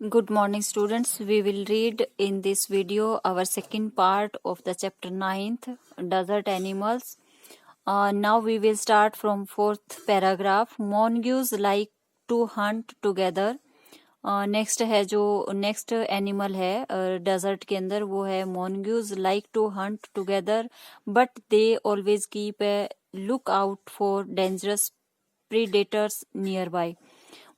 Good morning, students. We will read in this video our second part of the chapter 9th, Desert Animals. Now we will start from fourth paragraph. Mongoose like to hunt together. Next है जो next animal है desert के अंदर, वो है mongoose like to hunt together, but they always keep a lookout for dangerous predators nearby.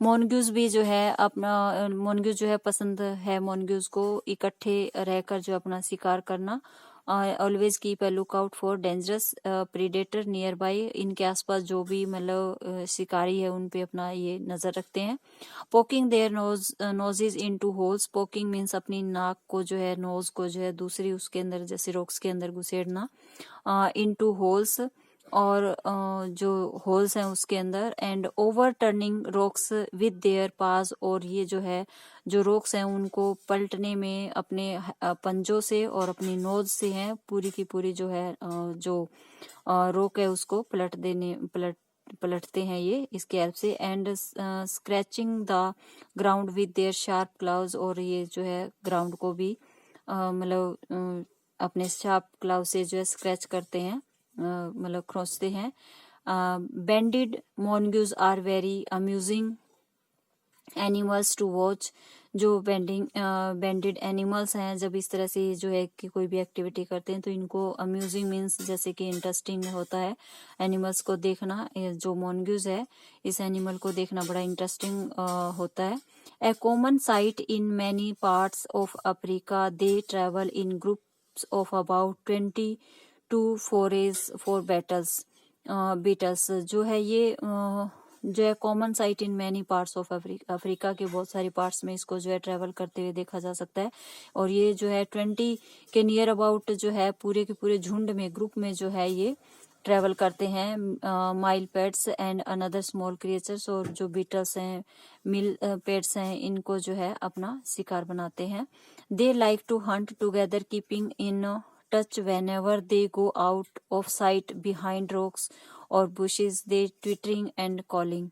मोनग्यूज भी जो है अपना मोनग्यूज जो है पसंद है मोनग्यूज को इकट्ठे रहकर जो अपना शिकार करना. Always keep a look out for dangerous predator near by. इनके आसपास जो भी मतलब शिकारी है उन पे अपना ये नजर रखते हैं. Poking their noses into holes. Poking means अपनी नाक को जो है, नोज को जो है दूसरी उसके अंदर जैसे रॉक्स के अंदर घुसेड़ना. इनटू होल्स, और जो होल्स हैं उसके अंदर. And overturning rocks with their paws. और ये जो है जो रॉक्स हैं उनको पलटने में अपने पंजों से और अपनी नोज से हैं पूरी की पूरी जो है जो रॉक है उसको पलटते हैं ये इसके हेल्प से. And scratching the ground with their sharp claws. और ये जो है ग्राउंड को भी मतलब अपने शार्प क्लाउज से जो है स्क्रैच करते हैं, मतलब खरोंचते हैं. Banded mongoose are very amusing animals to watch. जो बेंडेड एनिमल्स हैं, जब इस तरह से जो है कि कोई भी एक्टिविटी करते हैं तो इनको अम्यूजिंग मीन्स जैसे कि इंटरेस्टिंग होता है एनिमल्स को देखना. जो मोनग्यूज है इस एनिमल को देखना बड़ा इंटरेस्टिंग होता है. A common sight in many parts of Africa. They travel in groups of about 20 to forage for beetles. जो है ये जो है common sight in many parts of Africa के बहुत सारे पार्ट्स में इसको जो है ट्रेवल करते हुए देखा जा सकता है. और ये जो है 20 के नियर अबाउट जो है पूरे के पूरे झुंड में, ग्रुप में जो है ये ट्रेवल करते हैं. Mile pets and another small creatures. और जो बीटल्स हैं, मिल पेट्स हैं, इनको जो है अपना शिकार बनाते हैं. They like to hunt together keeping in touch whenever they go out of sight behind rocks or bushes. they twittering and calling.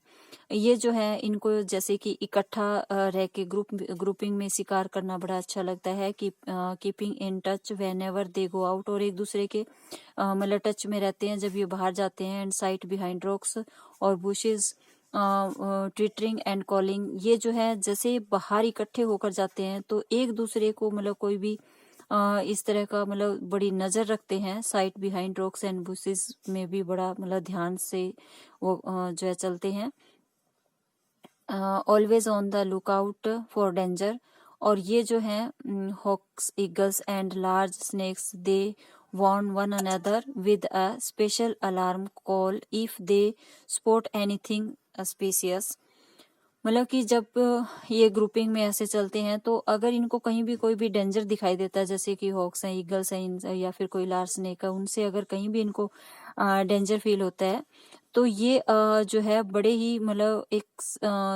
ये जो है इनको जैसे कि इकट्ठा रह के ग्रुपिंग में शिकार करना बड़ा अच्छा लगता है. कि keeping in touch whenever they go out. और एक दूसरे के मतलब टच में रहते हैं जब ये बाहर जाते हैं. एंड साइट बिहाइंड रॉक्स और बुशेस. Twittering and calling. ये जो है जैसे बाहर इकट्ठे होकर जाते हैं तो एक दूसरे को मतलब कोई भी इस तरह का मतलब बड़ी नजर रखते हैं. Site behind rocks and bushes में भी बड़ा मतलब ध्यान से वो जो है चलते हैं. Always on the look out for danger. और ये जो है hawks, eagles and large snakes. They warn one another with a special alarm call if they spot anything suspicious. मतलब कि जब ये ग्रुपिंग में ऐसे चलते हैं तो अगर इनको कहीं भी कोई भी डेंजर दिखाई देता है, जैसे कि हॉक्स हैं, ईगल्स हैं, या फिर कोई लार्ज स्नेक है, उनसे अगर कहीं भी इनको डेंजर फील होता है तो ये जो है बड़े ही मतलब एक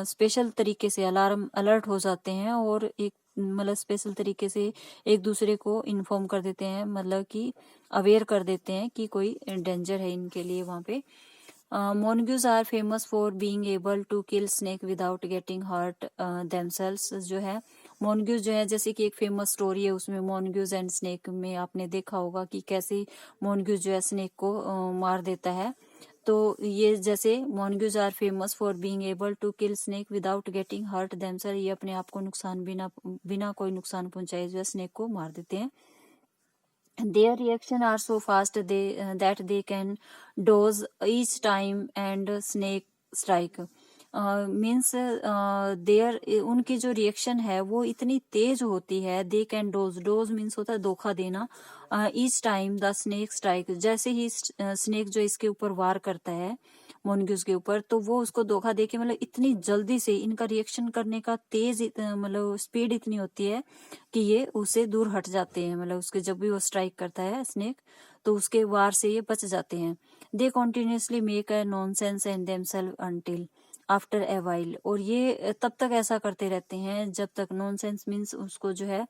स्पेशल तरीके से अलर्ट हो जाते हैं और एक मतलब स्पेशल तरीके से एक दूसरे को इन्फॉर्म कर देते हैं, मतलब कि अवेयर कर देते हैं कि कोई डेंजर है इनके लिए वहां पे. Mongoose are famous for being able to kill snake without getting hurt themselves. जो है मोनग्यूज जो है जैसे कि एक फेमस स्टोरी है उसमें मोनग्यूज एंड स्नेक में आपने देखा होगा कि कैसे मोनग्यूज जो है स्नेक को मार देता है. तो ये जैसे mongoose are famous for being able to kill snake without getting hurt themselves. ये अपने आप को नुकसान बिना कोई नुकसान पहुंचाए जो है स्नेक को मार देते हैं. Their reaction are so fast that they can dodge each time and snake strike. Means their उनकी जो रिएक्शन है वो इतनी तेज होती है. दे कैन डोज मीन्स होता है धोखा देना. Each time the snake strike. जैसे ही स्नेक जो इसके ऊपर वार करता है मोनग्यूज के ऊपर, तो वो उसको धोखा देके मतलब इतनी जल्दी से इनका रिएक्शन करने का तेज मतलब स्पीड इतनी होती है कि ये उसे दूर हट जाते हैं. मतलब उसके जब भी वो स्ट्राइक करता है स्नेक तो उसके वार से ये बच जाते हैं. They continuously make a nonsense and themselves until after a while. और ये तब तक ऐसा करते रहते हैं जब तक, नॉनसेंस मीन्स उसको जो है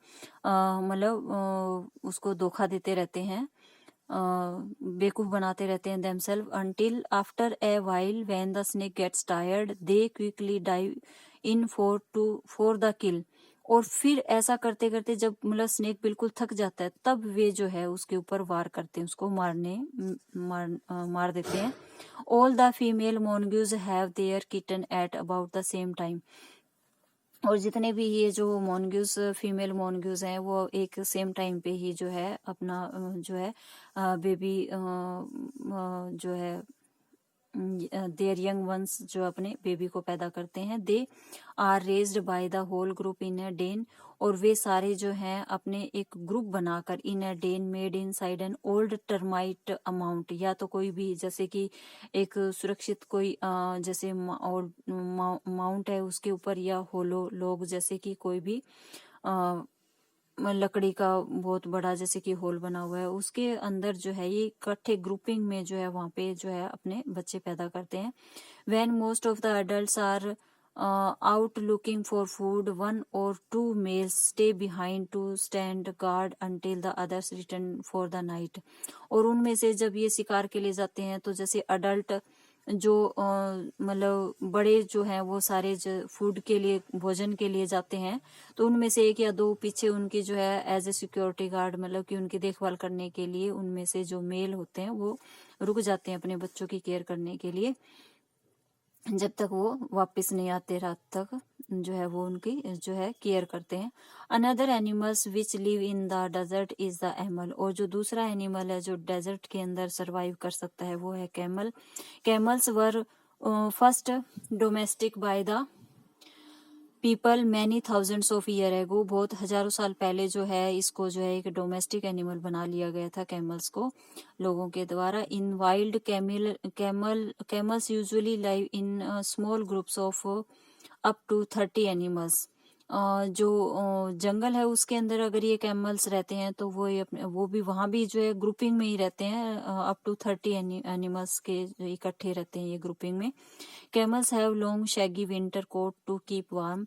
मतलब उसको धोखा देते रहते हैं, बेवकूफ बनाते रहते हैं themselves. Until after a while when the snake gets tired they quickly dive in for the kill. और फिर ऐसा करते करते जब मतलब स्नेक बिल्कुल थक जाता है तब वे जो है उसके ऊपर वार करते हैं, उसको मार देते हैं। All the female mongoose have their kitten at about the same time. और जितने भी ये जो मोनग्यूज फीमेल मोनग्यूज हैं वो एक सेम टाइम पे ही जो है अपना जो है बेबी जो है देयर यंग वंस जो अपने बेबी को पैदा करते हैं। They are raised by the whole group in a den. और वे सारे जो हैं अपने एक ग्रुप बनाकर in a den made inside an old termite mound, या तो कोई भी जैसे कि एक सुरक्षित कोई जैसे माउंट है उसके ऊपर, या होलो लोग जैसे कि कोई भी लकड़ी का बहुत बड़ा जैसे कि होल बना हुआ है उसके अंदर जो है ये इकट्ठे ग्रुपिंग में जो है वहां पे जो है अपने बच्चे पैदा करते हैं। When most of the adults are out looking for food, one or two males stay behind to stand guard until the others return for the night. और उनमें से जब ये शिकार के लिए जाते हैं तो जैसे अडल्ट जो मतलब बड़े जो हैं वो सारे फूड के लिए भोजन के लिए जाते हैं, तो उनमें से एक या दो पीछे उनकी जो है एज ए सिक्योरिटी गार्ड, मतलब कि उनकी देखभाल करने के लिए उनमें से जो मेल होते हैं वो रुक जाते हैं अपने बच्चों की केयर करने के लिए, जब तक वो वापस नहीं आते रात तक जो है वो उनकी जो है केयर करते हैं। Another animals which live in the desert is the camel. और जो दूसरा एनिमल है जो डेजर्ट के अंदर सरवाइव कर सकता है वो है camel. Camels were first domestic by the people many thousands of year ago. बहुत हजारों साल पहले जो है इसको जो है एक डोमेस्टिक एनिमल बना लिया गया था कैमल्स को लोगों के द्वारा। In wild camels usually live in small groups of up to 30 animals. जो जंगल है उसके अंदर अगर ये कैमल्स रहते हैं तो वो भी वहां भी जो है ग्रुपिंग में ही रहते हैं, अप टू 30 एनिमल्स के इकट्ठे रहते हैं ये ग्रुपिंग में। Camels have long shaggy winter coat to keep warm.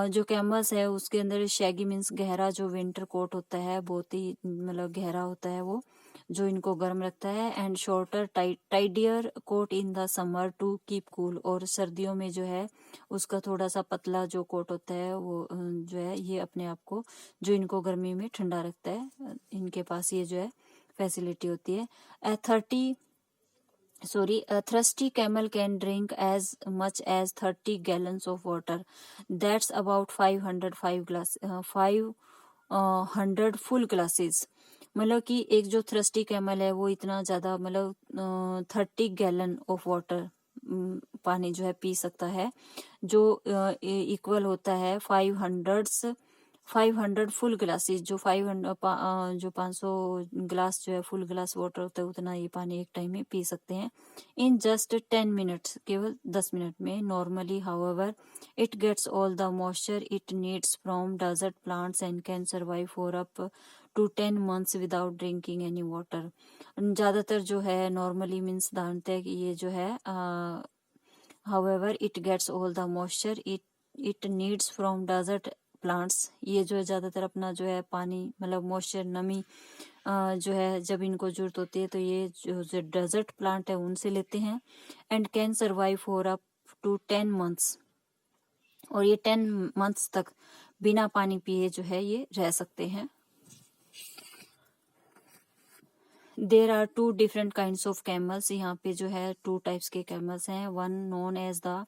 जो कैमल्स है उसके अंदर शैगी मीन्स गहरा, जो विंटर कोट होता है बहुत ही मतलब गहरा होता है वो जो इनको गर्म रखता है। And shorter tidier coat in the summer to keep cool. और सर्दियों में जो है उसका थोड़ा सा पतला जो कोट होता है वो जो है ये अपने आप को जो इनको गर्मी में ठंडा रखता है, इनके पास ये जो है फैसिलिटी होती है। A thirsty camel can drink as much as 30 gallons of water. That's about 500 full glasses. मतलब कि एक जो थ्रस्टी कैमल है वो इतना ज्यादा मतलब 30 गैलन ऑफ वाटर पानी जो है पी सकता है, जो इक्वल होता है 500 फुल ग्लासेस। जो 500 ग्लास जो है फुल ग्लास वाटर होता है उतना ये पानी एक टाइम में पी सकते हैं इन जस्ट 10 मिनट्स, केवल 10 मिनट में। Normally however it gets all the moisture it needs from desert plants and can survive for up to 10 months without drinking any water. ज्यादातर जो है नॉर्मली मीन्स जानते हैं कि ये जो है however it gets all the moisture it needs from desert plants. ये जो है ज्यादातर अपना जो है पानी मतलब मॉइस्चर नमी जो है जब इनको जरूरत होती है तो ये जो डेजर्ट प्लांट है उनसे लेते हैं। And can survive for up to 10 months। और ये 10 months तक बिना पानी पिए जो है ये रह सकते हैं। There are 2 different kinds of camels। यहाँ पे जो है 2 types के camels हैं। One known as the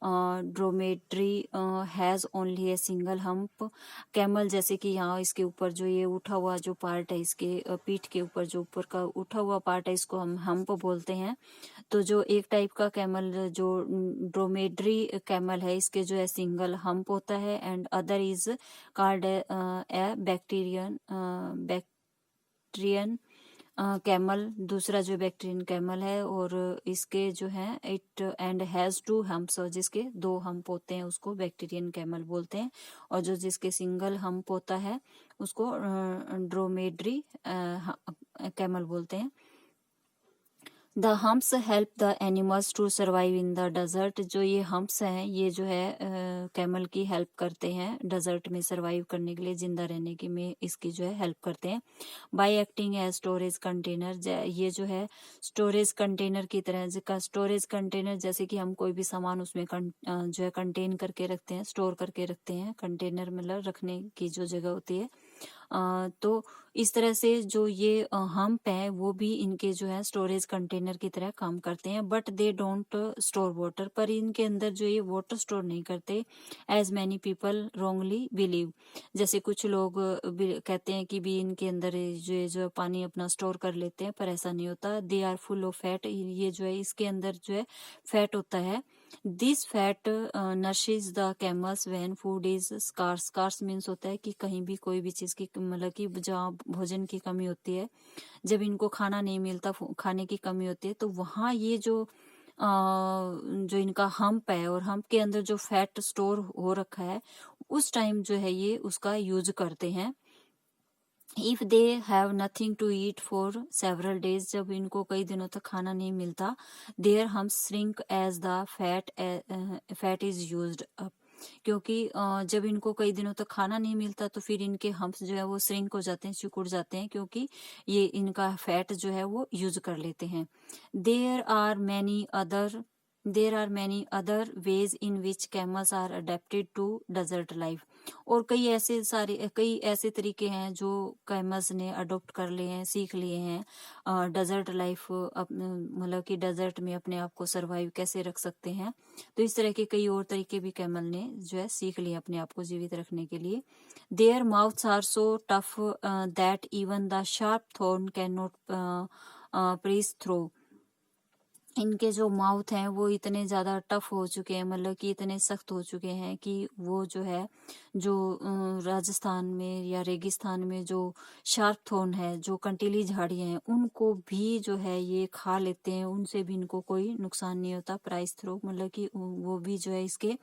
dromedary has only a single hump. Camel जैसे कि यहाँ इसके ऊपर जो ये उठा हुआ जो पार्ट है इसके पीठ के ऊपर जो ऊपर का उठा हुआ पार्ट है इसको हम हम्प बोलते हैं। तो जो एक टाइप का कैमल जो ड्रोमेड्री कैमल है इसके जो है सिंगल हम्प होता है। And other is called a Bactrian camel. दूसरा जो बैक्टीरियन कैमल है और इसके जो है इट एंड हैज 2 हम्प्स। जिसके 2 हम्प होते हैं उसको बैक्टीरियन कैमल बोलते हैं, और जो जिसके सिंगल हम्प होता है उसको ड्रोमेड्री कैमल बोलते हैं। The humps help the animals to survive in the desert. जो ये हम्प्स हैं ये जो है कैमल की हेल्प करते हैं डेजर्ट में सर्वाइव करने के लिए, जिंदा रहने की में इसकी जो है हेल्प करते हैं। By acting as storage container, ये जो है स्टोरेज कंटेनर की तरह, स्टोरेज कंटेनर जैसे कि हम कोई भी सामान उसमें जो है कंटेन करके रखते हैं, स्टोर करके रखते हैं। कंटेनर मतलब रखने की जो जगह होती है। तो इस तरह से जो ये हम्प है वो भी इनके जो है स्टोरेज कंटेनर की तरह काम करते हैं। But they don't store water, पर इनके अंदर जो ये वाटर स्टोर नहीं करते, as many people wrongly believe. जैसे कुछ लोग कहते हैं कि भी इनके अंदर जो पानी अपना स्टोर कर लेते हैं, पर ऐसा नहीं होता। They are full of fat, ये जो है इसके अंदर जो है फैट होता है। This fat nourishes the camels when food is scarce. Scarce means होता है कि कहीं भी कोई भी चीज की मतलब कि जहाँ भोजन की कमी होती है, जब इनको खाना नहीं मिलता, खाने की कमी होती है, तो वहाँ ये जो इनका हम्प है और हम्प के अंदर जो फैट स्टोर हो रखा है, उस टाइम जो है ये उसका यूज करते हैं। If they have nothing to eat for several days, जब इनको कई दिनों तक खाना नहीं मिलता, their hump shrink as the fat is used up. क्योंकि जब इनको कई दिनों तक खाना नहीं मिलता तो फिर इनके हम्प्स जो है वो श्रिंक हो जाते हैं, सिकुड़ जाते हैं, क्योंकि ये इनका फैट जो है वो यूज कर लेते हैं। There are many other there are many other ways in which camels are adapted to desert life. और कई ऐसे तरीके हैं जो कैमल्स ने अडॉप्ट कर लिए हैं, सीख लिए हैं डेजर्ट लाइफ, मतलब कि डेजर्ट में अपने आप को सरवाइव कैसे रख सकते हैं। तो इस तरह के कई और तरीके भी कैमल ने जो है सीख लिए अपने आप को जीवित रखने के लिए। Their mouths are so tough that even the sharp thorn can not pierce through. इनके जो माउथ हैं वो इतने ज्यादा टफ हो चुके हैं, मतलब कि इतने सख्त हो चुके हैं कि वो जो है राजस्थान में या रेगिस्तान में जो शार्प थॉर्न है, जो कंटीली झाड़ियां हैं, उनको भी जो है ये खा लेते हैं, उनसे भी इनको कोई नुकसान नहीं होता। प्राइस थ्रो मतलब कि वो भी जो है इसके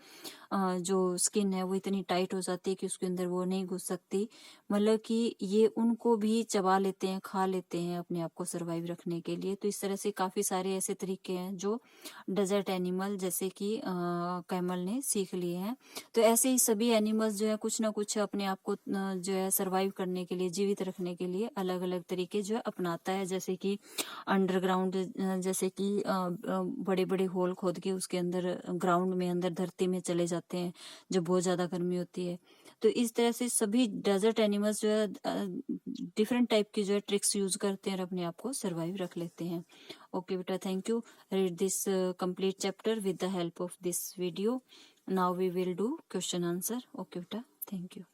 जो स्किन है वो इतनी टाइट हो जाती है कि उसके अंदर वो नहीं घुस सकती। मतलब कि ये उनको भी चबा लेते हैं, खा लेते हैं अपने आप को सरवाइव रखने के लिए। तो इस तरह से काफी सारे ऐसे तरीके हैं जो डेजर्ट एनिमल जैसे कि कैमल ने सीख लिए हैं। तो ऐसे ही सभी एनिमल्स जो है कुछ ना कुछ अपने आप को जो है सरवाइव करने के लिए, जीवित रखने के लिए अलग अलग तरीके जो है अपनाता है। जैसे कि अंडरग्राउंड, जैसे कि बड़े बड़े होल खोद के उसके अंदर ग्राउंड में अंदर धरती में चले जाते हैं जब बहुत ज्यादा गर्मी होती है। तो इस तरह से सभी डेजर्ट एनिमल्स जो है डिफरेंट टाइप की जो है ट्रिक्स यूज करते हैं और अपने आप को सरवाइव रख लेते हैं। ओके बेटा, thank you. Read this complete chapter with the help of this video. Now we will do question answer. Okay बेटा, थैंक यू।